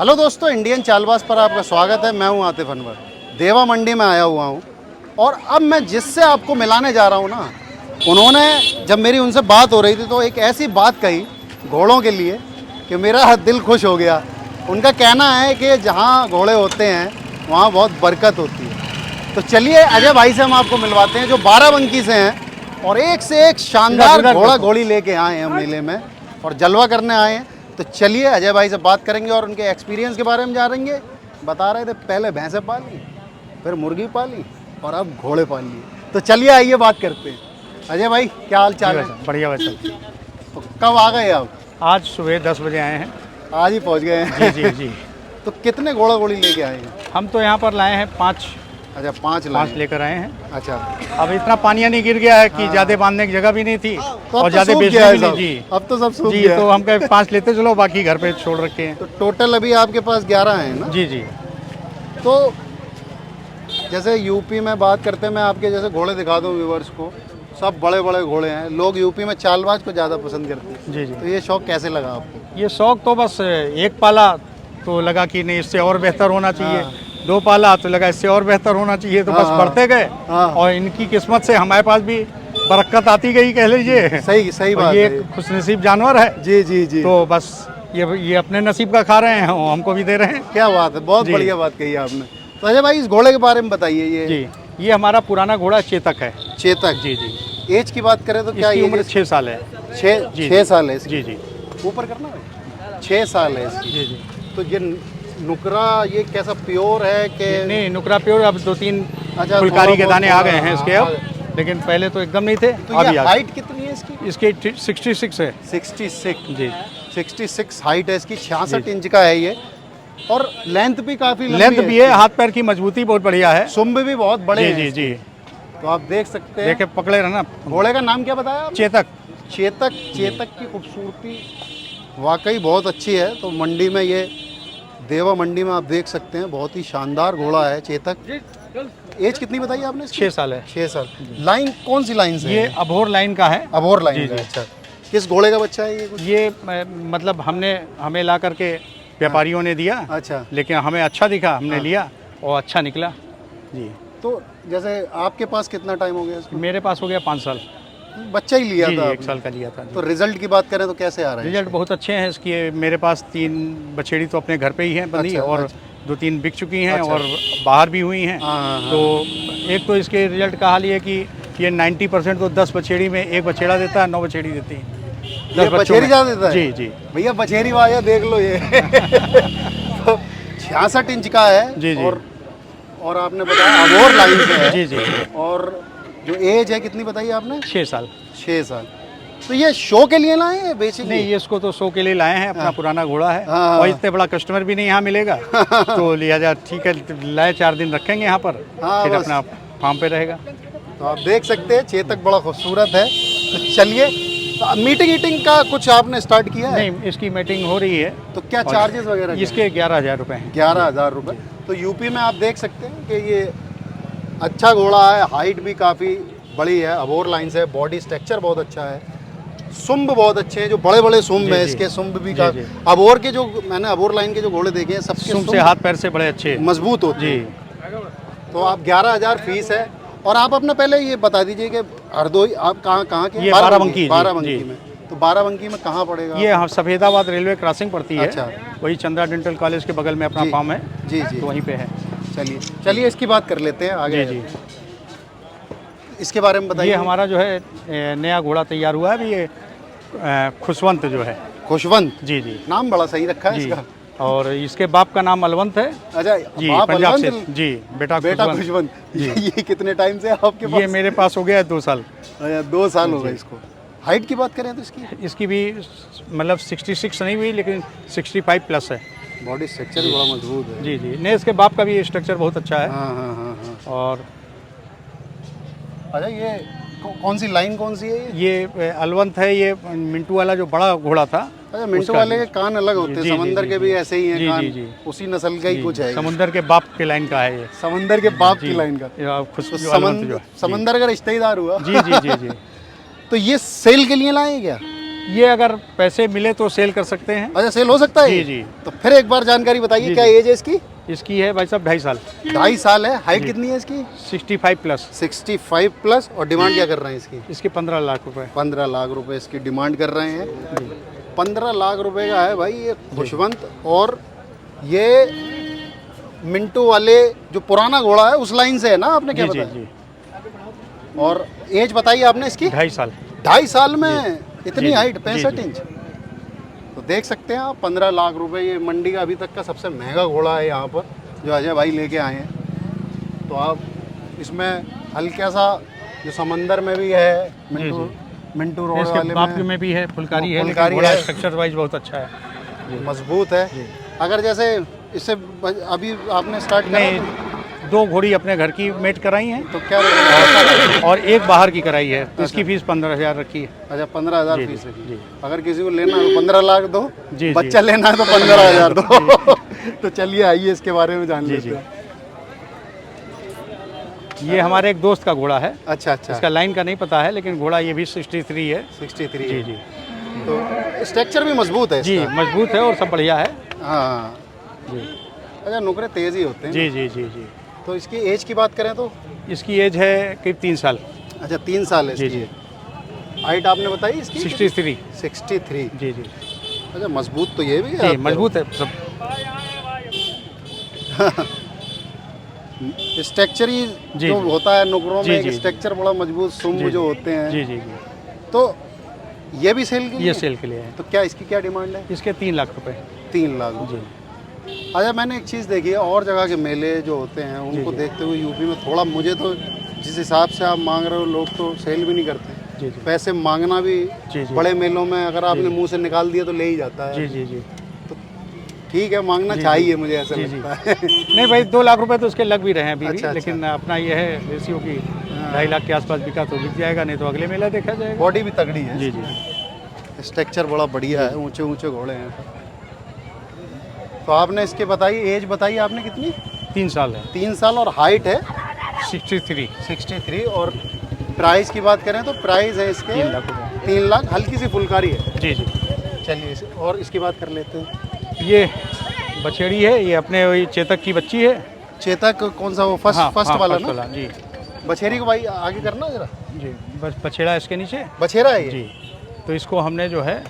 Hello दोस्तों, Indian Chaalbaaz पर आपका स्वागत है। मैं हूं आतिफ अनवर। देवा मंडी में आया हुआ हूं और अब मैं जिससे आपको मिलाने जा रहा हूं ना, उन्होंने जब मेरी उनसे बात हो रही थी तो एक ऐसी बात कही घोड़ों के लिए कि मेरा दिल खुश हो गया। उनका कहना है कि जहां घोड़े होते हैं वहां बहुत बरकत होती है। तो चलिए अजय भाई से हम आपको मिलवाते हैं, जो बाराबंकी से हैं और एक से एक शानदार घोड़ा घोड़ी लेके आए हैं मेले में और जलवा करने आए हैं। तो चलिए अजय भाई से बात करेंगे और उनके एक्सपीरियंस के बारे में जानेंगे। बता रहे थे पहले भैंसें पाली, फिर मुर्गी पाली और अब घोड़े पाल लिए। तो चलिए आइए बात करते हैं। अजय भाई क्या हाल चाल है? बढ़िया वैसे। तो कब आ गए आप? आज सुबह 10 बजे आए हैं। आज ही पहुंच गए हैं? जी जी जी। तो कितने घोड़ा घोड़ी लेके आए हैं? हम तो यहाँ पर लाए हैं 5। अच्छा, 5 लेकर आए हैं। अच्छा, अब इतना पानी नहीं गिर गया है कि ज़्यादा बांधने की जगह भी नहीं थी तो और ज़्यादा बेचने भी नहीं। जी अब तो सब सूख जी, गया तो हम कहे 5 लेते चलो, बाकी घर पे छोड़ रखे हैं। तो टोटल अभी आपके पास 11 हैं ना? जी जी। तो जैसे यूपी में बात करते हैं, मैं आपके जैसे घोड़े दिखा दूं व्यूवर्स को, सब बड़े बड़े घोड़े हैं। लोग यूपी में चालबाज को ज़्यादा पसंद करते हैं। जी जी। तो ये शौक कैसे लगा आपको? ये शौक तो बस एक पाला तो लगा कि नहीं, इससे और बेहतर होना चाहिए। 2 पाला तो लगा इससे और बेहतर होना चाहिए। तो बस बढ़ते गए और इनकी किस्मत से हमारे पास भी बरकत आती गई, कह लीजिए। सही बात ये है। खुशनसीब जानवर है। जी जी जी। तो बस ये अपने नसीब का खा रहे हैं, हमको भी दे रहे हैं। क्या बात है, बहुत बढ़िया बात कही आपने। तो अजय भाई इस घोड़े के बारे में बताइए। ये जी, ये हमारा पुराना घोड़ा चेतक है। चेतक। जी जी। एज की बात करें तो क्या इसकी ये उम्र 6 साल है। 6 साल है इसकी? जी जी। ऊपर करना है। 6 साल है इसकी। जी जी। तो ये नुकरा ये कैसा प्योर है कि नहीं, नुकरा प्योर। अब 2-3 अच्छा, फुलकारी के थोड़ा दाने बहुत आ गए हैं इसके अब, लेकिन पहले तो एकदम नहीं थे। तो अभी ये आ हाइट कितनी है इसकी? इसके 66 है। 66 जी। 66 हाइट है इसकी। 66 इंच का है ये और लेंथ भी काफी लंबी लेंथ भी है, हाथ पैर की मजबूती बहुत बढ़िया है। सुम्ब भी बहुत बड़े जी हैं जी इसके। जी। तो आप देख सकते हैं। देखे पकड़े रहना। घोड़े का नाम क्या बताया आपने? चेतक। चेतक की खूबसूरती वाकई बहुत अच्छी है। तो मंडी में ये देवा मंडी में आप देख सकते हैं, बहुत ही शानदार घोड़ा है चेतक। एज कितनी बताई आपने? 6 साल है। 6 साल। लाइन कौन सी लाइन से ये है? अबोर लाइन का है। अबोर लाइन जी, का। जी। अच्छा, किस घोड़े का बच्चा है ये कुछ? ये मतलब हमें ला करके व्यापारियों ने दिया। अच्छा। लेकिन हमें अच्छा दिखा, हमने लिया और अच्छा निकला। जी। तो जैसे आपके पास कितना टाइम हो गया इसको? मेरे पास हो गया 5 साल। बच्चा ही लिया जी, था 1 आपने? साल का लिया था। तो रिजल्ट की बात करें तो कैसे आ रहा है? रिजल्ट बहुत अच्छे हैं इसकी। मेरे पास 3 बछेड़ी तो अपने घर पे ही हैं बंधी। अच्छा, और अच्छा। 2-3 बिक चुकी हैं। अच्छा। और बाहर भी हुई हैं। हाँ। तो एक तो इसके रिजल्ट का हाल ये कि ये 90% तो 10 बछेड़ी में 1 बछेड़ा देता है, 9 बछेड़ी देती है। ये बछेरी ज़्यादा देता है? जी जी। भैया बछेरी वाया देख लो ये। 66 इंच का है। जी जी। और आपने बताया अबोर लाइन से है। जी जी। और जो एज है कितनी बताई आपने? 6 साल। 6 साल। तो ये शो के लिए लाए हैं बेचेंगे? नहीं, ये इसको तो शो के लिए लाए हैं। अपना पुराना घोड़ा है। हाँ। और इतने बड़ा कस्टमर भी नहीं यहाँ मिलेगा। तो लिहाजा ठीक है, लाए 4 दिन रखेंगे यहाँ पर। हाँ, फिर बस। अपना फार्म पे रहेगा। तो आप देख सकते हैं चेतक बड़ा खूबसूरत है। तो चलिए, तो मीटिंग का कुछ आपने स्टार्ट किया है? नहीं, इसकी मीटिंग हो रही है। तो क्या चार्जेस वगैरह? इसके 11,000 रुपये हैं। 11,000 रुपये। तो यूपी में आप देख सकते हैं कि ये अच्छा घोड़ा है। हाइट भी काफ़ी बड़ी है, अबोर लाइन से। बॉडी स्ट्रक्चर बहुत अच्छा है, सुम्ब बहुत अच्छे हैं, जो बड़े बड़े सुम्ब हैं इसके। सुम्ब भी का अबोर के जो मैंने अबोर लाइन के जो घोड़े देखे हैं सबके सुम्ब से हाथ पैर से बड़े अच्छे मजबूत होते हैं। जी। तो आप 11,000 फीस है। और आप अपना पहले ये बता दीजिए कि हरदोई आप कहाँ के? ये बाराबंकी। बाराबंकी में। तो बाराबंकी में कहाँ पड़ेगा? ये हम सफेदाबाद रेलवे क्रॉसिंग पड़ती है। अच्छा। वही चंद्रा डेंटल कॉलेज के बगल में अपना फार्म है। जी जी। तो वहीं पे है। चलिए इसकी बात कर लेते हैं आगे। जी जी। इसके बारे में बताइए। ये हमारा जो है नया घोड़ा तैयार हुआ है अभी। ये खुशवंत जो है। खुशवंत। जी जी। नाम बड़ा सही रखा है जी। इसका। और इसके बाप का नाम अलवंत है। अच्छा जी, बाप पंजाब से। अलवंत? जी, बेटा खुशवंत। ये कितने टाइम से आपके पास? ये मेरे पास हो गया है 2 साल। अच्छा, 2 साल हो गए इसको। हाइट की बात करें तो इसकी भी मतलब 66 नहीं हुई, लेकिन 65 प्लस है। बॉडी स्ट्रक्चर भी बड़ा मजबूत है। जी जी। नहीं, इसके बाप का भी स्ट्रक्चर बहुत अच्छा है। हाँ। और अच्छा, ये कौन सी लाइन कौन सी है ये अलवंत है। ये मिंटू वाला जो बड़ा घोड़ा था। अच्छा, मिंटू वाले के कान अलग होते हैं। समंदर के भी ऐसे ही हैं कान। जी। उसी नस्ल का ही कुछ है। समुंदर के बाप के लाइन का है ये। समंदर के बाप की लाइन का। तो समंदर का रिश्तेदार हुआ। जी जी जी जी। तो ये सेल के लिए लाए क्या? ये अगर पैसे मिले तो सेल कर सकते हैं। अच्छा, सेल हो सकता है जी ये? जी। तो फिर एक बार जानकारी बताइए, जी, क्या जी। एज है इसकी? इसकी है भाई साहब 2.5 साल। 2.5 साल है। हाइट जी। कितनी है इसकी? 65 प्लस। 65 प्लस। और डिमांड क्या कर रहे हैं इसकी? इसके 15 लाख रुपए। 15 लाख रुपए इसकी डिमांड कर रहे हैं। 15 लाख रुपए का है भाई ये खुशवंत। और ये मिंटू वाले जो पुराना घोड़ा है उस लाइन से है ना, आपने क्या जी जी बताया? जी। और एज बताइए आपने इसकी? 2.5 साल। 2.5 साल में इतनी जी, हाइट, जी, 65 जी। इंच। तो देख सकते हैं आप, 15 लाख रुपए ये मंडी का अभी तक का सबसे महंगा घोड़ा है यहाँ पर, जो अजय भाई लेके आए हैं। तो आप इसमें हल्का सा जो समंदर में भी है, मिंटू रोड इसके वाले बाप में भी है, फुलकारी है, लेकिन फुलकारी घोड़ा है। स्ट्रक्चर वाइज बहुत अच्छा है। मजबूत है। अगर जैसे इससे अभी आपने स्टार्ट करा नहीं, 2 घोड़ी अपने घर की मेट कराई हैं तो क्या रहेगा? और एक बाहर की कराई है, तो इसकी फीस 15,000 रखी है। अच्छा, 15,000 जी, फीस है। जी। अगर किसी को लेना है तो 15 लाख दो, जी, जी। बच्चा लेना है तो 15,000 दो। तो चलिए आइए इसके बारे में जान जी, लेते जी। हैं। ये हमारे एक दोस्त का घोड़ा है। अच्छा अच्छा। इसका लाइन का नहीं पता है, लेकिन घोड़ा ये भी 63 है। 63 जी है। जी तो स्ट्रक्चर भी मजबूत है जी, इसका। मजबूत है और सब बढ़िया है। हाँ। जी अच्छा, नुकरे तेज ही होते हैं। जी जी जी जी। तो इसकी एज की बात करें तो? इसकी एज है करीब 3 साल। अच्छा, 3 साल है जी, इसकी। जी। हाइट आपने बताई इसकी? 63। 63। जी जी अच्छा, मजबूत तो ये भी है। जी, मजबूत है सब। स्ट्रक्चर ही जी, जो जी। होता है नुकरों जी, में, एक जी, जी। स्ट्रक्चर बड़ा मजबूत सुम्ब जी, जो जी। होते हैं। जी जी जी। तो ये भी सेल के लिए? ये सेल के लिए है। तो क्या इसकी क्या डिमांड है? इसके 3 लाख रुपए। 3 लाख जी अच्छा, मैंने एक चीज़ देखी है, और जगह के मेले जो होते हैं उनको जी। देखते हुए यूपी में थोड़ा, मुझे तो जिस हिसाब से आप मांग रहे हो, लोग तो सेल भी नहीं करते। जी जी पैसे मांगना भी जी जी। बड़े मेलों में अगर आपने जी। मुंह से निकाल दिया तो ले ही जाता है। जी जी जी। ठीक है, मांगना जी, चाहिए, मुझे ऐसा जी, जी। लगता है। नहीं भाई, 2 लाख रुपए तो उसके लग भी रहे हैं अभी अच्छा, भी, अच्छा। लेकिन अपना ये है रेशियो की 2.5 लाख के आसपास बिका तो बिक जाएगा, नहीं तो अगले मेला देखा जाएगा। बॉडी भी तगड़ी है। जी जी। स्ट्रक्चर बड़ा बढ़िया है, ऊंचे ऊंचे घोड़े हैं। तो आपने इसके बताई, एज बताई आपने कितनी? 3 साल है। 3 साल। और हाइट है 63। 63। और प्राइस की बात करें तो प्राइस है इसके 3 लाख रुपए। 3 लाख। हल्की सी फुलकारी है। जी जी। चलिए और इसकी बात कर लेते हैं। ये बछेड़ी है, ये अपने वही चेतक की बच्ची है। चेतक कौन सा, वो फर्स्ट हाँ, फर्स्ट हाँ, वाला फर्स्ट ना? वाला, जी बछेरी को भाई आगे करना जरा। जी। बस बछेड़ा इसके नीचे। बछेरा है ये? जी। तो इसको हमने जो है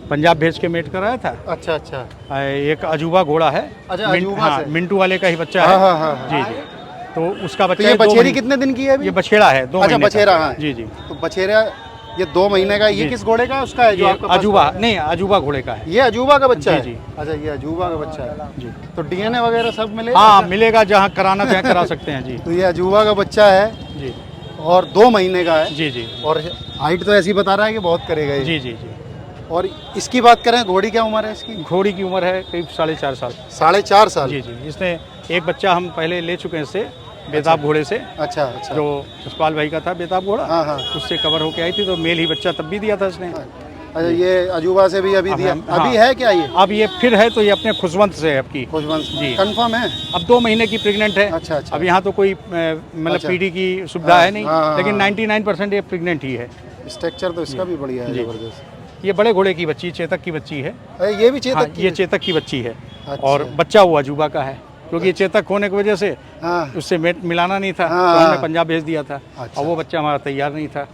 पंजाब भेज के मेट कराया था। अच्छा अच्छा। एक अजूबा घोड़ा है। अच्छा, अजूबा से। मिंटू वाले का ही बच्चा हाँ, है। हाँ, हाँ, जी जी। तो उसका तो बच्चा ये है 2 बछेरी महीने- कितने दिन की है अभी? ये बछेड़ा है 2 अच्छा, महीने का। बछेरा, हाँ। जी जी। तो बछेरा ये 2 महीने का। ये जी। किस घोड़े का है? उसका है जो ये आपके पास? अजूबा नहीं, अजूबा घोड़े का है। ये अजूबा का बच्चा जी, है? जी। अच्छा, ये अजूबा का बच्चा है। जी। तो डीएनए वगैरह सब मिलेगा? हाँ, मिलेगा, जहाँ कराना चाहे करा सकते हैं। जी तो ये अजूबा का बच्चा है जी और 2 महीने का है। जी जी और हाइट तो ऐसी बता रहा है कि बहुत करेगा ये। जी जी जी। और इसकी बात करें, घोड़ी क्या उम्र है इसकी? घोड़ी की उम्र है करीब 4.5 साल। 4.5 साल। जी जी। इसने एक बच्चा हम पहले ले चुके हैं इससे, बेताब घोड़े से, अच्छा अच्छा। जो जसपाल भाई का था बेताब घोड़ा। हाँ हाँ। उससे कवर होके आई थी, तो मेल ही बच्चा तब भी दिया था इसने। अच्छा, ये अजूबा से भी अभी अब दिया? हम- हाँ। अभी है क्या ये? अब ये फिर है, तो ये अपने खुशवंत से है आपकी। खुशवंश जी। कंफर्म है? अब 2 महीने की प्रेग्नेंट है। अच्छा, अच्छा। अब यहाँ तो कोई मतलब अच्छा। पीडी की सुविधा है नहीं, हाँ, हाँ, लेकिन हाँ। 99% ये प्रेग्नेंट ही है। स्ट्रक्चर तो इसका भी बढ़िया है, जी। जबरदस्त। ये बड़े घोड़े की बच्ची, चेतक की बच्ची है। अरे ये भी हाँ, चेतक की ये है? चेतक की बच्ची है। अच्छा। और बच्चा वो अजूबा का है, क्योंकि ये चेतक होने की वजह से हाँ। उससे मेट मिलाना नहीं था, हाँ, तो हमने हाँ। पंजाब भेज दिया था। अच्छा। और वो बच्चा हमारा तैयार नहीं था।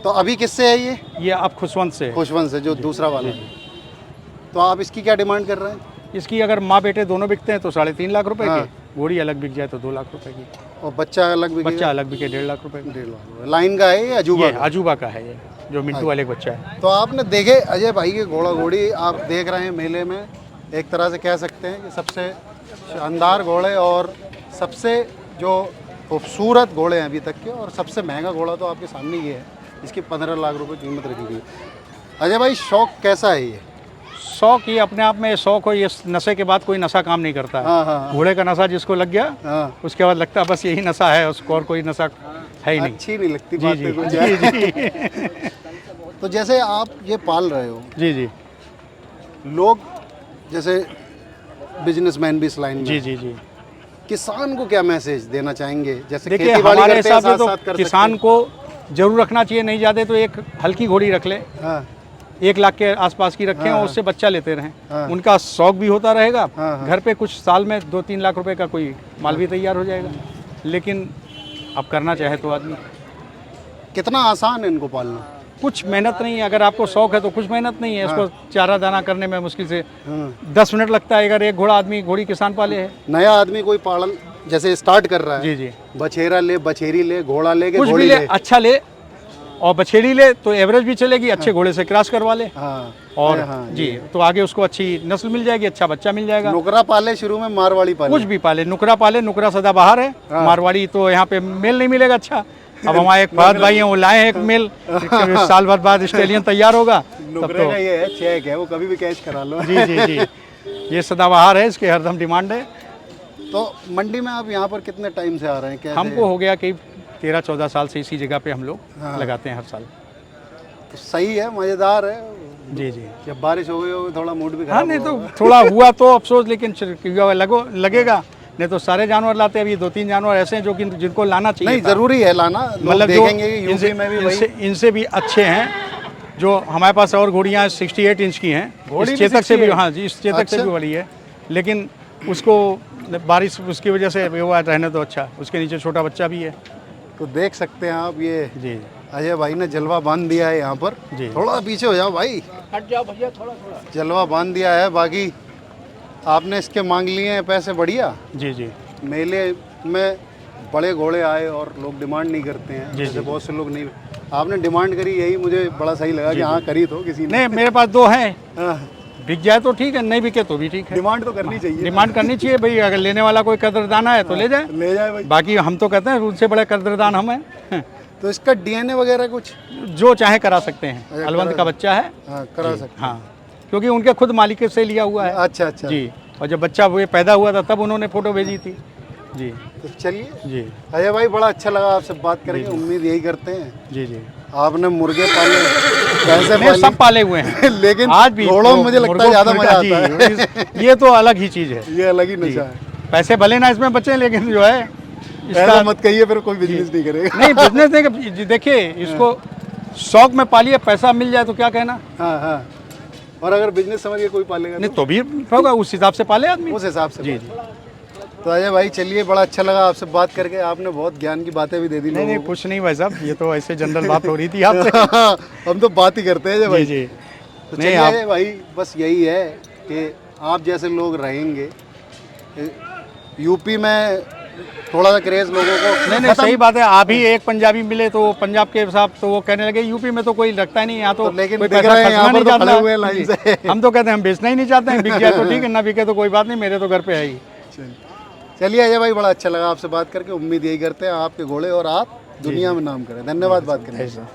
तो अभी किससे है ये? ये अब खुशवंत से है। खुशवंश है, जो दूसरा वाला है। तो आप इसकी क्या डिमांड कर रहे हैं? इसकी अगर माँ बेटे दोनों बिकते हैं तो 3.5 लाख रुपए हाँ। की। घोड़ी अलग बिक जाए तो 2 लाख रुपए की। और बच्चा अलग भी? बच्चा अलग बिके 1.5 लाख रुपए का। 1.5 लाख। लाइन का है ये अजूबा ये का? अजूबा का है, ये जो मिंटू वाले का बच्चा है। तो आपने देखे अजय भाई के घोड़ा घोड़ी आप देख रहे हैं मेले में। एक तरह से कह सकते हैं कि सबसे शानदार घोड़े और सबसे जो खूबसूरत घोड़े हैं अभी तक के। और सबसे महंगा घोड़ा तो आपके सामने ये है, इसकी 15 लाख रुपए कीमत रखी गई। अजय भाई, शौक कैसा है ये? शौक ये अपने आप में शौक हो, ये नशे के बाद कोई नशा काम नहीं करता है। हाँ हाँ घोड़े का नशा जिसको लग गया, हाँ। उसके बाद लगता है बस यही नशा है, उसको और कोई नशा है ही नहीं। अच्छी नहीं लगती जी बातें जी कुछ। जी जी तो जैसे आप ये पाल रहे हो, जी जी लोग जैसे बिजनेसमैन भी इस लाइन में जी हैं। जी जी। किसान को क्या मैसेज देना चाहेंगे? जैसे देखिए, खेती बाड़ी हमारे करते हैं हिसाब से साथ तो साथ कर किसान सकते को जरूर रखना चाहिए, नहीं ज़्यादा तो एक हल्की घोड़ी रख ले, हाँ 1 लाख के आसपास की रखें और उससे बच्चा लेते रहें। हाँ। उनका शौक भी होता रहेगा, हाँ। घर पे कुछ साल में 2-3 लाख रुपए का कोई माल भी तैयार हो जाएगा। लेकिन अब करना चाहे तो आदमी, कितना आसान है इनको पालना? कुछ मेहनत नहीं है। अगर आपको शौक है तो कुछ मेहनत नहीं है। इसको चारा दाना करने में मुश्किल से हाँ। 10 मिनट लगता है। अगर एक घोड़ी किसान पाले है। नया आदमी कोई पालन जैसे स्टार्ट कर रहा है, जी जी, बछेरा ले, बछेरी ले, घोड़ा ले, कुछ भी घोड़ी ले, ले, अच्छा ले और बछेड़ी ले तो एवरेज भी चलेगी, अच्छे घोड़े से क्रॉस करवा ले हाँ और हाँ जी तो आगे उसको अच्छी नस्ल मिल जाएगी, अच्छा बच्चा मिल जाएगा। नुकरा पाले शुरू में, मारवाड़ी पाले, कुछ भी पाले, नुकरा सदाबहार है, मारवाड़ी तो यहाँ पे मेल नहीं मिलेगा अच्छा। अब हमारे एक फहद भाई हैं, वो लाए हैं एक मेल, साल भर बाद स्टेलियन तैयार होगा तब नुकरे तो। का ये है चेक है, वो कभी भी कैच करा लो। जी जी जी, ये सदाबहार है, इसके हरदम डिमांड है। तो मंडी में आप यहाँ पर कितने टाइम से आ रहे हैं? कैसे? हमको हो गया कि 13-14 साल से इसी जगह पे हम लोग लगाते हैं हर साल। तो सही है, मज़ेदार है। जी जी, जब बारिश हो गई होगी थोड़ा मूड भी हाँ खराब नहीं होगा। तो थोड़ा हुआ तो अफसोस, लेकिन लगेगा, नहीं तो सारे जानवर लाते हैं। अभी 2-3 जानवर ऐसे हैं जो कि जिनको लाना चाहिए नहीं था। जरूरी है लाना, लोग मतलब देखेंगे कि यूपी में भी भाई इनसे भी अच्छे हैं। जो हमारे पास और घोड़ियाँ 68 इंच की हैं, घोड़ी इस भी चेतक से भी, 68? हाँ जी, इस चेतक से अच्छा। भी बड़ी है, लेकिन उसको बारिश उसकी वजह से हुआ रहने तो अच्छा, उसके नीचे छोटा बच्चा भी है। तो देख सकते हैं आप, ये जी अजय भाई ने जलवा बांध दिया है यहाँ पर। जी। थोड़ा पीछे हो जाओ भाई, हट जाओ भैया, थोड़ा जलवा बांध दिया है। बाकी आपने इसके मांग लिए हैं पैसे बढ़िया। जी जी मेले में बड़े घोड़े आए और लोग डिमांड नहीं करते हैं, जी, जैसे जी। बहुत से लोग नहीं। आपने डिमांड करी, यही मुझे बड़ा सही लगा कि हाँ करी तो किसी ने। नहीं, मेरे पास 2 हैं, हाँ, बिक जाए तो ठीक है, नहीं बिके तो भी ठीक है। डिमांड तो करनी चाहिए, डिमांड करनी चाहिए भाई, अगर लेने वाला कोई कदरदाना है तो ले जाए। ले जाए भाई। बाकी हम तो कहते हैं उनसे बड़े कदरदान हम हैं। तो इसका डीएनए वगैरह कुछ जो चाहे करा सकते हैं। अच्छा, अलवंत का बच्चा है, हाँ करा सकते हाँ, क्योंकि उनके खुद मालिक से लिया हुआ है। अच्छा अच्छा जी, और जब बच्चा वो पैदा हुआ था तब उन्होंने फोटो भेजी थी। जी तो चलिए जी अजय भाई, बड़ा अच्छा लगा आपसे बात करके। उम्मीद यही करते हैं। जी जी, आपने मुर्गे पाले, कैसे नहीं सब पाले हुए हैं। लेकिन आज भी घोड़ों में मुझे लगता है ज़्यादा मजा आता है। ये तो अलग ही चीज़ है। ये अलग ही नशा है। पैसे भले ना इसमें बचे, लेकिन जो है ऐसा मत कहिए, फिर कोई बिजनेस नहीं करेगा। नहीं, बिजनेस नहीं, देखिए इसको शौक में पालिए, पैसा मिल जाए तो क्या कहना। हाँ हाँ, और अगर बिजनेस समझ के कोई पालेगा नहीं तो भी होगा, उस हिसाब से पाले आदमी। उस हिसाब से। जी जी, तो अजय भाई चलिए, बड़ा अच्छा लगा आपसे बात करके। आपने बहुत ज्ञान की बातें भी दे दी नहीं नहीं लोगों कुछ नहीं भाई साहब, ये तो ऐसे जनरल बात हो रही थी आपसे। को। हम तो बात ही करते हैं अजय जी भाई। जी, तो नहीं चलिए आप, अजय भाई, बस यही है कि आप जैसे लोग रहेंगे यूपी में, थोड़ा सा क्रेज लोगों को। नहीं नहीं सही बात है। आप ही एक पंजाबी मिले तो पंजाब के साहब तो वो कहने लगे यूपी में तो कोई लगता ही नहीं, यहाँ तो लेकिन कोई दिख पैसा रहे हैं खर्चना यहाँ पर नहीं तो खड़े चाहता। हुए हैं लाइन से। हम तो कहते हैं हम बेचना ही नहीं चाहते हैं, बिक जाए तो ठीक है, ना बिके तो कोई बात नहीं, मेरे तो घर पे है ही। चलिए अजय भाई, बड़ा अच्छा लगा आपसे बात करके। उम्मीद यही करते हैं आपके घोड़े और आप दुनिया में नाम करें। धन्यवाद बात करने के लिए।